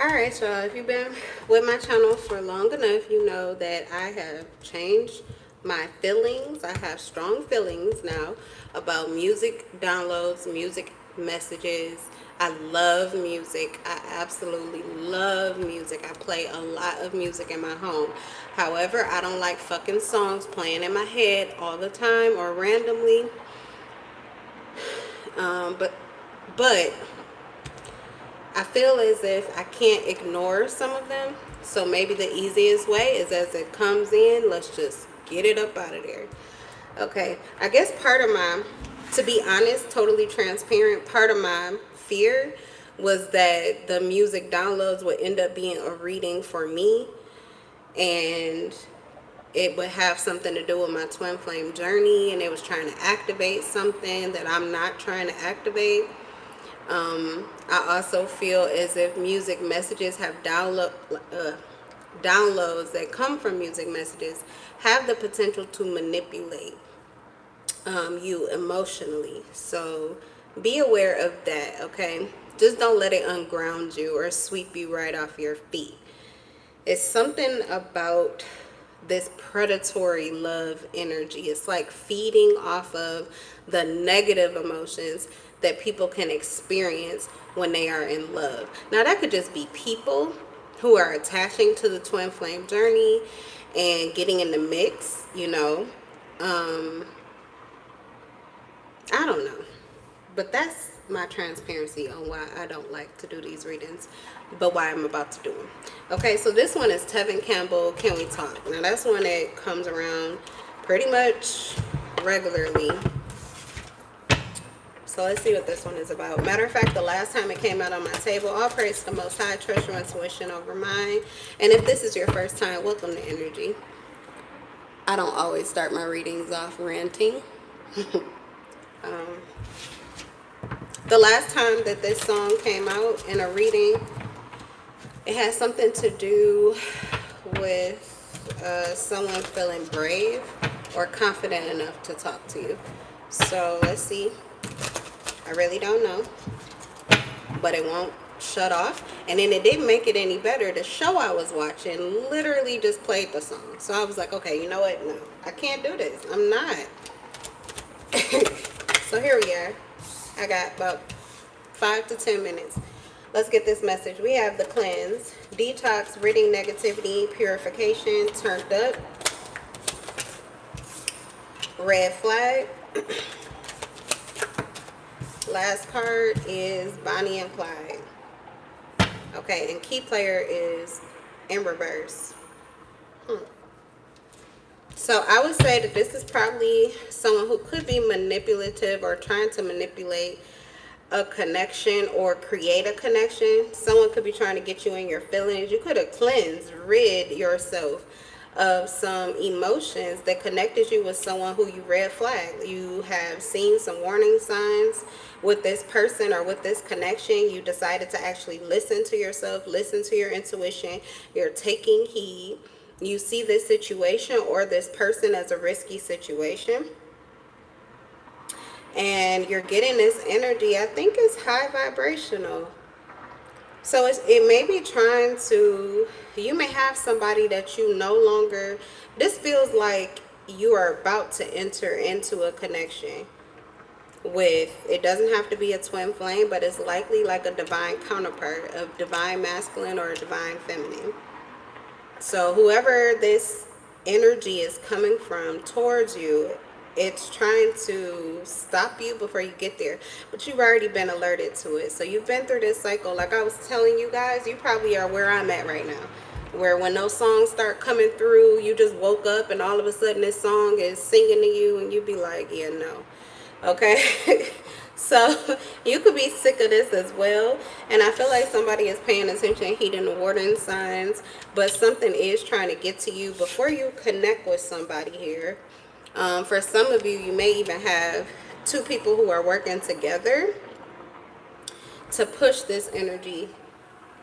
Alright, so if you've been with my channel for long enough, you know that I have changed my feelings. I have strong feelings now about music downloads, music messages. I love music. I absolutely love music. I play a lot of music in my home. However, I don't like fucking songs playing in my head all the time or randomly. Um, but but I feel as if I can't ignore some of them. So maybe the easiest way is as it comes in, let's just get it up out of there. Okay, I guess part of my, to be honest, totally transparent, part of my fear was that the music downloads would end up being a reading for me, and it would have something to do with my twin flame journey, and it was trying to activate something that I'm not trying to activate. I also feel as if music messages have downloads that come from music messages have the potential to manipulate you emotionally. So be aware of that, okay? Just don't let it unground you or sweep you right off your feet. It's something about this predatory love energy. It's like feeding off of the negative emotions that people can experience when they are in love. Now, that could just be people who are attaching to the twin flame journey and getting in the mix, you know. I don't know. But that's my transparency on why I don't like to do these readings, but why I'm about to do them. Okay, so this one is Tevin Campbell, Can We Talk? Now, that's one that comes around pretty much regularly. So let's see what this one is about. Matter of fact, the last time it came out on my table, all praise to the Most High, trust your intuition over mine. And if this is your first time, welcome to Energy. I don't always start my readings off ranting. The last time that this song came out in a reading, it has something to do with someone feeling brave or confident enough to talk to you. So let's see. I really don't know, but it won't shut off. And then it didn't make it any better. The show I was watching literally just played the song. So I was like, okay, you know what? No, I can't do this. I'm not. So here we are. I got about 5 to 10 minutes. Let's get this message. We have the cleanse, detox, ridding negativity, purification, turned up, red flag. Last card is Bonnie and Clyde. Okay, and key player is in reverse. So I would say that this is probably someone who could be manipulative or trying to manipulate a connection or create a connection. Someone could be trying to get you in your feelings. You could have cleansed, rid yourself of some emotions that connected you with someone who you red flagged. You have seen some warning signs with this person or with this connection. You decided to actually listen to yourself, listen to your intuition. You're taking heed. You see this situation or this person as a risky situation, and you're getting this energy. I think it's high vibrational. So it may be trying to, you may have somebody that you no longer, this feels like you are about to enter into a connection with, it doesn't have to be a twin flame, but it's likely like a divine counterpart of divine masculine or a divine feminine. So whoever this energy is coming from towards you, it's trying to stop you before you get there. But you've already been alerted to it. So you've been through this cycle. Like I was telling you guys, you probably are where I'm at right now. Where when those songs start coming through, you just woke up and all of a sudden this song is singing to you and you be like, yeah, no. Okay? So you could be sick of this as well. And I feel like somebody is paying attention, heeding the warning signs. But something is trying to get to you before you connect with somebody here. For some of you, you may even have two people who are working together to push this energy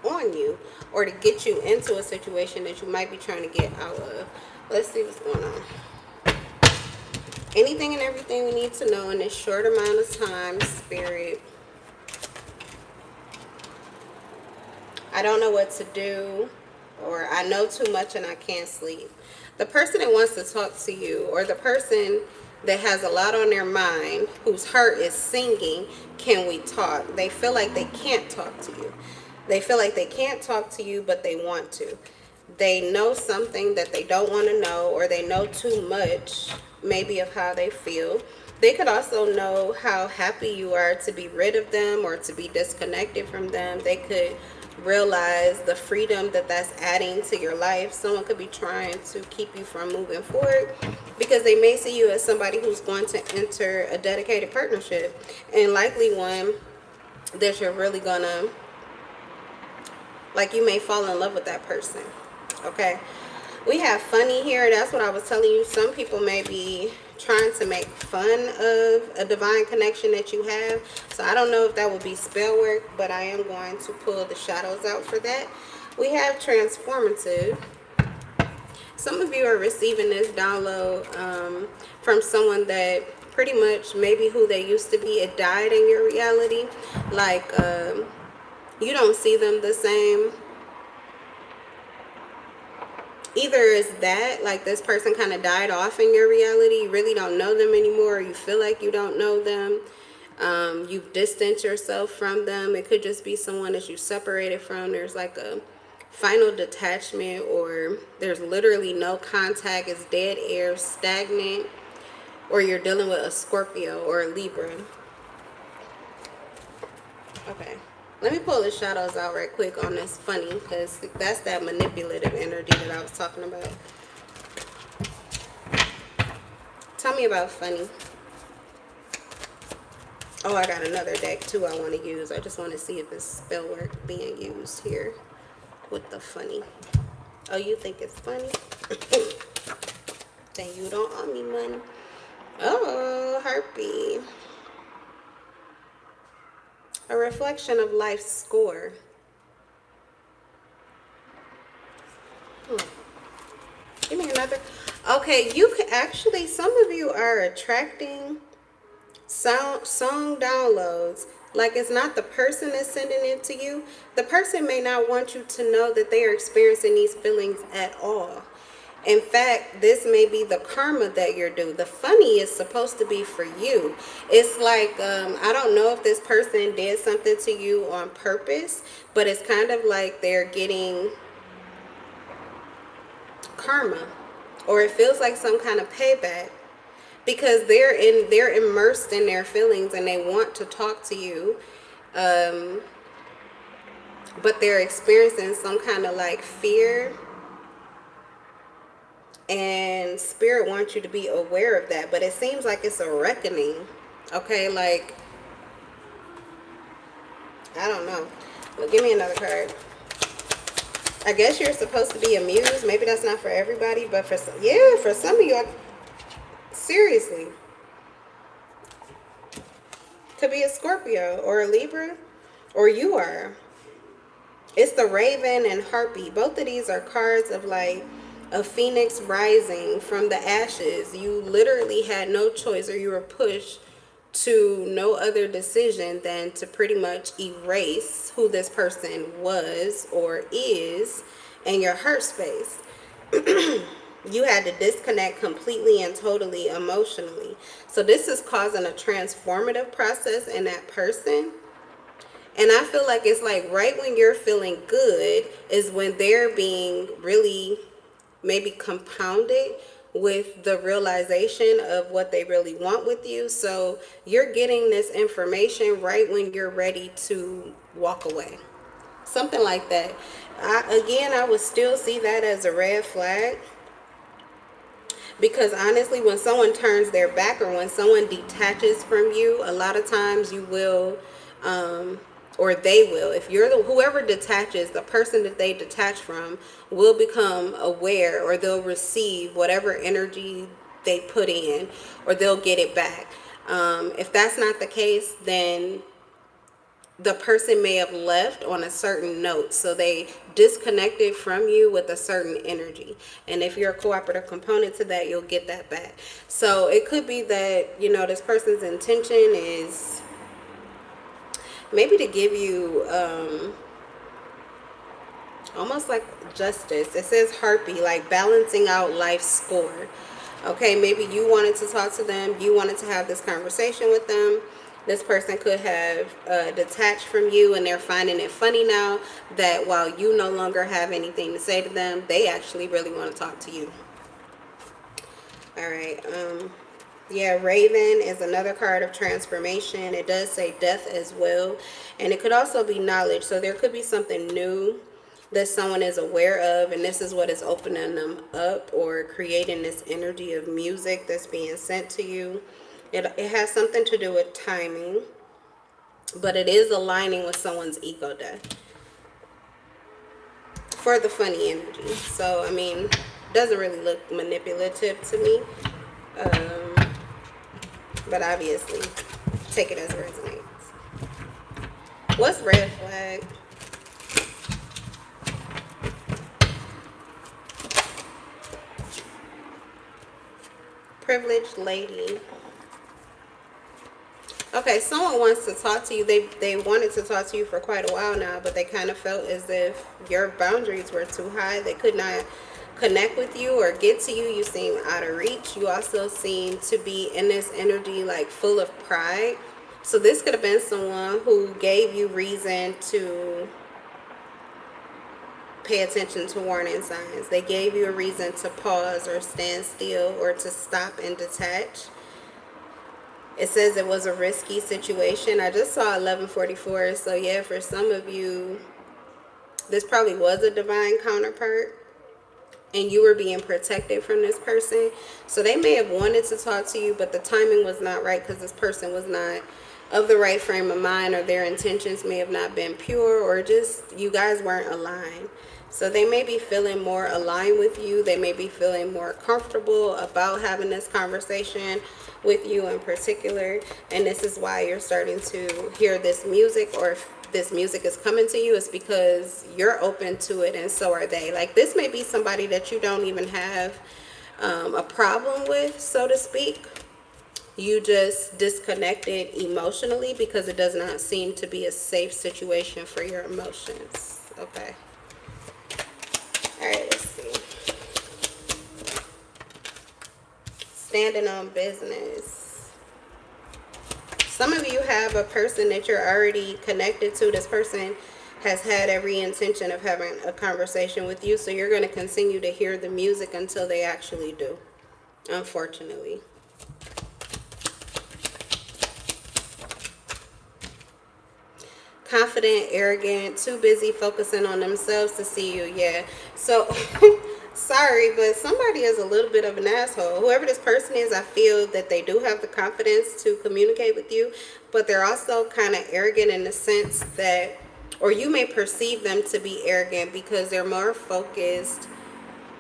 on you or to get you into a situation that you might be trying to get out of. Let's see what's going on. Anything and everything we need to know in this short amount of time, Spirit. I don't know what to do, or I know too much and I can't sleep. The person that wants to talk to you, or the person that has a lot on their mind, whose heart is singing, can we talk? They feel like they can't talk to you. They feel like they can't talk to you, but they want to. They know something that they don't want to know, or they know too much, maybe, of how they feel. They could also know how happy you are to be rid of them or to be disconnected from them. They could realize the freedom that that's adding to your life. Someone could be trying to keep you from moving forward because they may see you as somebody who's going to enter a dedicated partnership, and likely one that you're really gonna, like, you may fall in love with that person. Okay, we have funny here. That's what I was telling you. Some people may be trying to make fun of a divine connection that you have. So I don't know if that would be spell work, but I am going to pull the shadows out for that. We have transformative. Some of you are receiving this download from someone that pretty much maybe who they used to be, it died in your reality. Like, you don't see them the same. Either is that, like, this person kind of died off in your reality. You really don't know them anymore. Or you feel like you don't know them. You've distanced yourself from them. It could just be someone that you separated from. There's like a final detachment, or there's literally no contact. It's dead air, stagnant. Or you're dealing with a Scorpio or a Libra. Okay. Let me pull the shadows out right quick on this funny, because that's that manipulative energy that I was talking about. Tell me about funny. Oh, I got another deck too I want to use. I just want to see if it's spell work being used here with the funny. Oh, you think it's funny? Then you don't owe me money. Oh, harpy. A reflection of life's score. Give me another. Okay, you can actually, some of you are attracting song downloads. Like, it's not the person that's sending it to you. The person may not want you to know that they are experiencing these feelings at all. In fact, this may be the karma that you're due. The funny is supposed to be for you. It's like, I don't know if this person did something to you on purpose, but it's kind of like they're getting karma, or it feels like some kind of payback, because they're immersed in their feelings and they want to talk to you, but they're experiencing some kind of like fear. And spirit wants you to be aware of that. But it seems like it's a reckoning. Okay, like, I don't know. Well, give me another card. I guess you're supposed to be amused. Maybe that's not for everybody, but for some, yeah, for some of you, seriously. Could be a Scorpio or a Libra, or you are. It's the Raven and Harpy. Both of these are cards of like a phoenix rising from the ashes. You literally had no choice, or you were pushed to no other decision than to pretty much erase who this person was or is in your heart space. You had to disconnect completely and totally emotionally. So this is causing a transformative process in that person. And I feel like it's like right when you're feeling good is when they're being really maybe compounded with the realization of what they really want with you. So you're getting this information right when you're ready to walk away. Something like that. I would still see that as a red flag. Because honestly, when someone turns their back or when someone detaches from you, a lot of times you will, or they will, if you're whoever detaches, the person that they detach from will become aware, or they'll receive whatever energy they put in, or they'll get it back. If that's not the case, then the person may have left on a certain note, so they disconnected from you with a certain energy, and if you're a cooperative component to that, you'll get that back. So it could be that, you know, this person's intention is maybe to give you almost like justice. It says harpy, like balancing out life's score. Okay, maybe you wanted to talk to them, you wanted to have this conversation with them. This person could have detached from you, and they're finding it funny now that while you no longer have anything to say to them, they actually really want to talk to you. All right. Yeah, Raven is another card of transformation. It does say death as well. And it could also be knowledge. So there could be something new that someone is aware of, and this is what is opening them up or creating this energy of music that's being sent to you. It has something to do with timing, but it is aligning with someone's ego death for the funny energy. So, I mean, doesn't really look manipulative to me. But obviously, take it as it resonates. What's red flag? Privileged lady. Okay, someone wants to talk to you. They wanted to talk to you for quite a while now, but they kind of felt as if your boundaries were too high. They could not connect with you or get to you. You seem out of reach. You also seem to be in this energy like full of pride. So this could have been someone who gave you reason to pay attention to warning signs. They gave you a reason to pause or stand still or to stop and detach. It says it was a risky situation. I just saw 1144. So yeah, for some of you, this probably was a divine counterpart, and you were being protected from this person. So they may have wanted to talk to you, but the timing was not right because this person was not of the right frame of mind, or their intentions may have not been pure, or just you guys weren't aligned. So they may be feeling more aligned with you. They may be feeling more comfortable about having this conversation with you in particular. And this is why you're starting to hear this music, or if this music is coming to you, it's because you're open to it and so are they. Like, this may be somebody that you don't even have a problem with, so to speak. You just disconnected emotionally because it does not seem to be a safe situation for your emotions. Okay. All right, let's see. Standing on business. Some of you have a person that you're already connected to. This person has had every intention of having a conversation with you, so you're going to continue to hear the music until they actually do, unfortunately. Confident, arrogant, too busy focusing on themselves to see you. Yeah. So, sorry, but somebody is a little bit of an asshole. Whoever this person is, I feel that they do have the confidence to communicate with you, but they're also kind of arrogant in the sense that, or you may perceive them to be arrogant because they're more focused.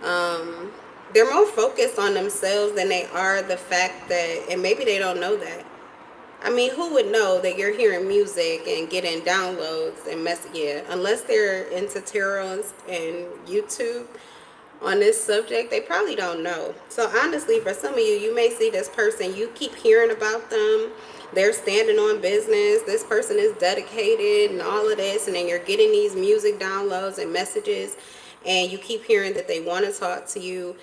They're more focused on themselves than they are the fact that, and maybe they don't know that. I mean, who would know that you're hearing music and getting downloads and yeah, unless they're into tarot and YouTube on this subject, they probably don't know. So honestly, for some of you, you may see this person, you keep hearing about them, they're standing on business, this person is dedicated and all of this, and then you're getting these music downloads and messages, and you keep hearing that they want to talk to you.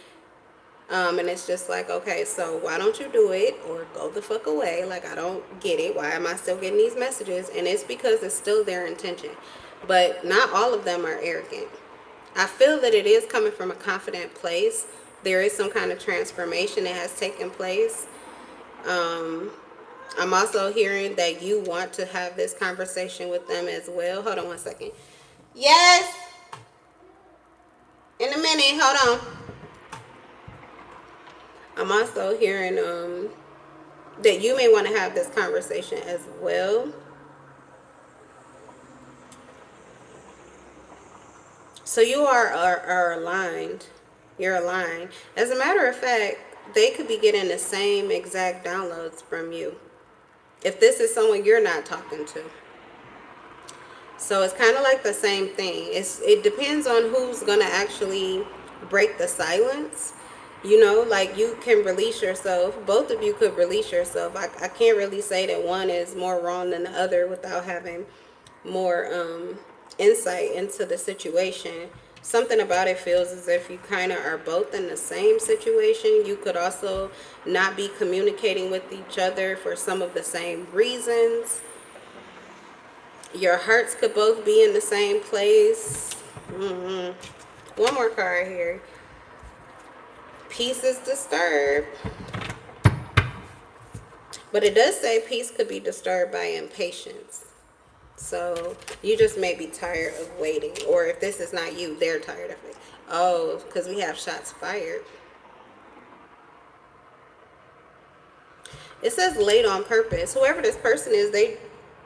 And it's just like, okay, so why don't you do it, or go the fuck away? Like, I don't get it. Why am I still getting these messages? And it's because it's still their intention. But not all of them are arrogant. I feel that it is coming from a confident place. There is some kind of transformation that has taken place. I'm also hearing that you want to have this conversation with them as well. Hold on one second. Yes. In a minute. Hold on. I'm also hearing that you may want to have this conversation as well. So you are aligned. You're aligned. As a matter of fact, they could be getting the same exact downloads from you if this is someone you're not talking to. So it's kind of like the same thing. It depends on who's going to actually break the silence. You know, like, you can release yourself. Both of you could release yourself. I can't really say that one is more wrong than the other without having more insight into the situation. Something about it feels as if you kind of are both in the same situation. You could also not be communicating with each other for some of the same reasons. Your hearts could both be in the same place. One more card here. Peace is disturbed. But it does say peace could be disturbed by impatience. So you just may be tired of waiting. Or if this is not you, they're tired of it. Oh, because we have shots fired. It says late on purpose. Whoever this person is,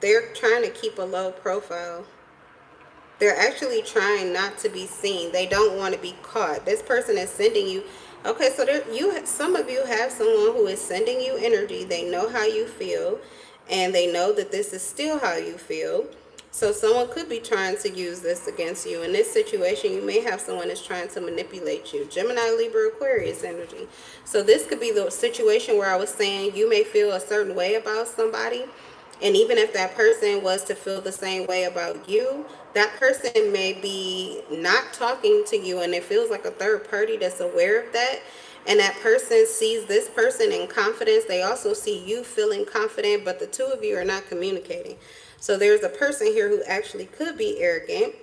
they're trying to keep a low profile. They're actually trying not to be seen. They don't want to be caught. This person is sending you. Okay, so some of you have someone who is sending you energy. They know how you feel, and they know that this is still how you feel. So someone could be trying to use this against you. In this situation, you may have someone that's trying to manipulate you. Gemini, Libra, Aquarius energy. So this could be the situation where I was saying you may feel a certain way about somebody. And even if that person was to feel the same way about you, that person may be not talking to you, and it feels like a third party that's aware of that. And that person sees this person in confidence. They also see you feeling confident, but the two of you are not communicating. So there's a person here who actually could be arrogant,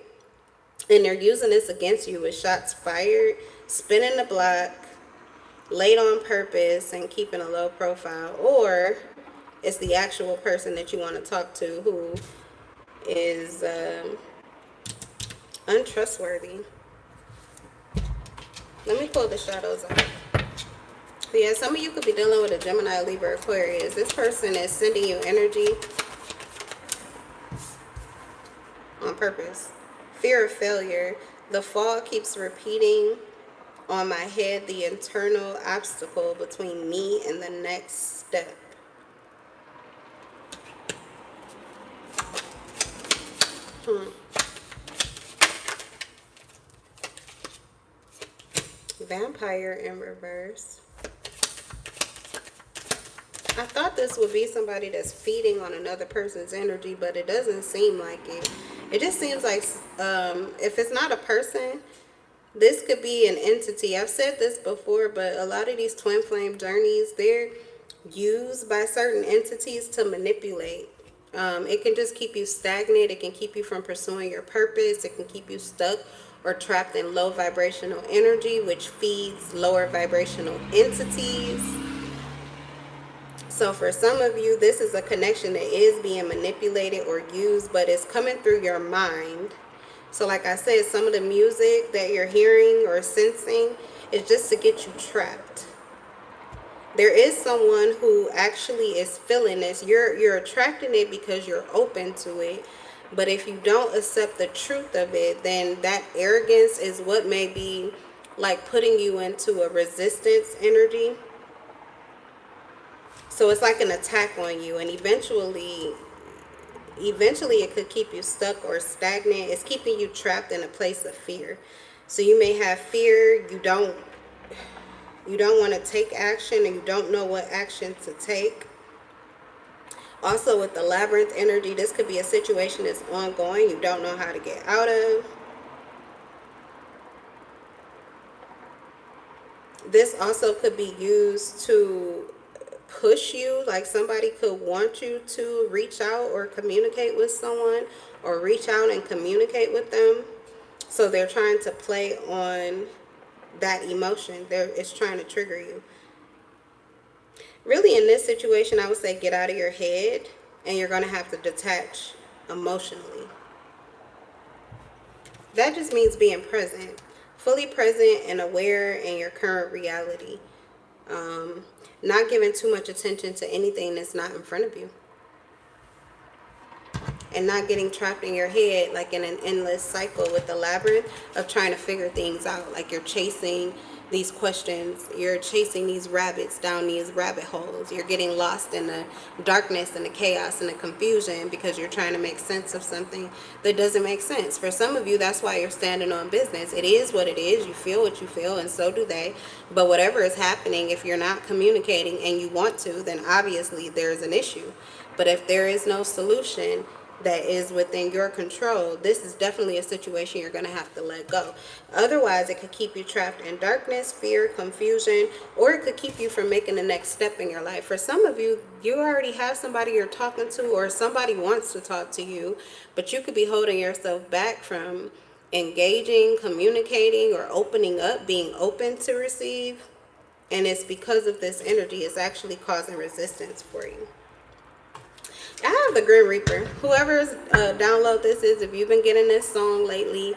and they're using this against you with shots fired, spinning the block, late on purpose, and keeping a low profile. Or it's the actual person that you want to talk to who is untrustworthy. Let me pull the shadows out. Yeah, some of you could be dealing with a Gemini, Libra, Aquarius. This person is sending you energy on purpose. Fear of failure. The fall keeps repeating on my head, the internal obstacle between me and the next step. Vampire in reverse. I thought this would be somebody that's feeding on another person's energy, but it doesn't seem like it. It just seems like if it's not a person, this could be an entity. I've said this before, but a lot of these twin flame journeys, they're used by certain entities to manipulate. It can just keep you stagnant. It can keep you from pursuing your purpose. It can keep you stuck or trapped in low vibrational energy, which feeds lower vibrational entities. So for some of you, this is a connection that is being manipulated or used, but it's coming through your mind. So like I said, some of the music that you're hearing or sensing is just to get you trapped. There is someone who actually is feeling this. You're attracting it because you're open to it. But if you don't accept the truth of it, then that arrogance is what may be like putting you into a resistance energy. So it's like an attack on you, and eventually it could keep you stuck or stagnant. It's keeping you trapped in a place of fear. So you may have fear, you don't want to take action, and you don't know what action to take. Also with the labyrinth energy, this could be a situation that's ongoing, you don't know how to get out of. This also could be used to push you, like somebody could want you to reach out or communicate with someone, or reach out and communicate with them. So they're trying to play on that emotion. It's trying to trigger you. Really, in this situation, I would say get out of your head, and you're going to have to detach emotionally. That just means being present, fully present and aware in your current reality. Not giving too much attention to anything that's not in front of you. And not getting trapped in your head like in an endless cycle with the labyrinth of trying to figure things out. Like you're chasing these questions, you're chasing these rabbits down these rabbit holes. You're getting lost in the darkness and the chaos and the confusion because you're trying to make sense of something that doesn't make sense. For some of you, that's why you're standing on business. It is what it is. You feel what you feel, and so do they. But whatever is happening, if you're not communicating and you want to, then obviously there's an issue. But if there is no solution, that is within your control, this is definitely a situation you're going to have to let go. Otherwise, it could keep you trapped in darkness, fear, confusion, or it could keep you from making the next step in your life. For some of you, you already have somebody you're talking to, or somebody wants to talk to you, but you could be holding yourself back from engaging, communicating, or opening up, being open to receive. And it's because of this energy, it's actually causing resistance for you. I have the Grim Reaper. Whoever's download this is, if you've been getting this song lately,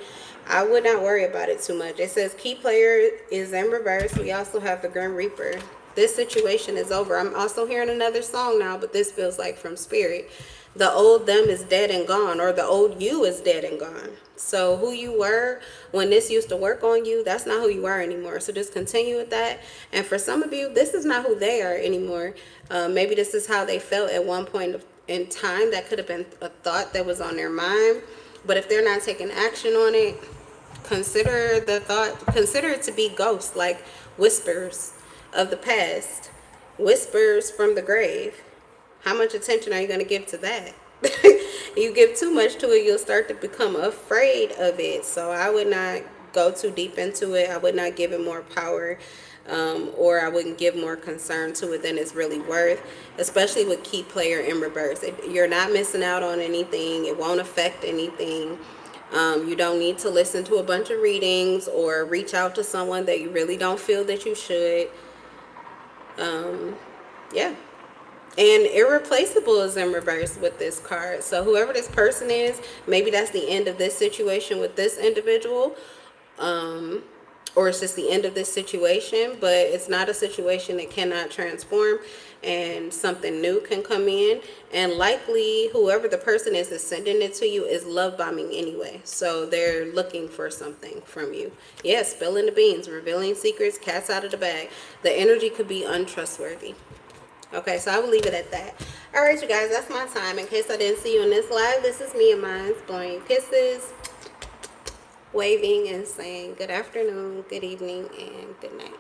I would not worry about it too much. It says key player is in reverse. We also have the Grim Reaper. This situation is over. I'm also hearing another song now, but this feels like from Spirit. The old them is dead and gone, or the old you is dead and gone. So who you were when this used to work on you, that's not who you are anymore. So just continue with that. And for some of you, this is not who they are anymore. Maybe this is how they felt at one point in time. That could have been a thought that was on their mind. But if they're not taking action on it, consider the thought, consider it to be ghosts, like whispers of the past, whispers from the grave. How much attention are you going to give to that? You give too much to it, you'll start to become afraid of it. So I would not go too deep into it. I would not give it more power, or I wouldn't give more concern to it than it's really worth, especially with key player in reverse. You're not missing out on anything. It won't affect anything. You don't need to listen to a bunch of readings or reach out to someone that you really don't feel that you should. Yeah. And irreplaceable is in reverse with this card. So whoever this person is, maybe that's the end of this situation with this individual. Or it's just the end of this situation, but it's not a situation that cannot transform, and something new can come in. And likely whoever the person is sending it to you is love bombing anyway. So they're looking for something from you. Yeah, spilling the beans, revealing secrets, cat's out of the bag. The energy could be untrustworthy. Okay, so I will leave it at that. All right, you guys, that's my time. In case I didn't see you in this live, this is me and mine blowing you kisses, waving and saying good afternoon, good evening, and good night.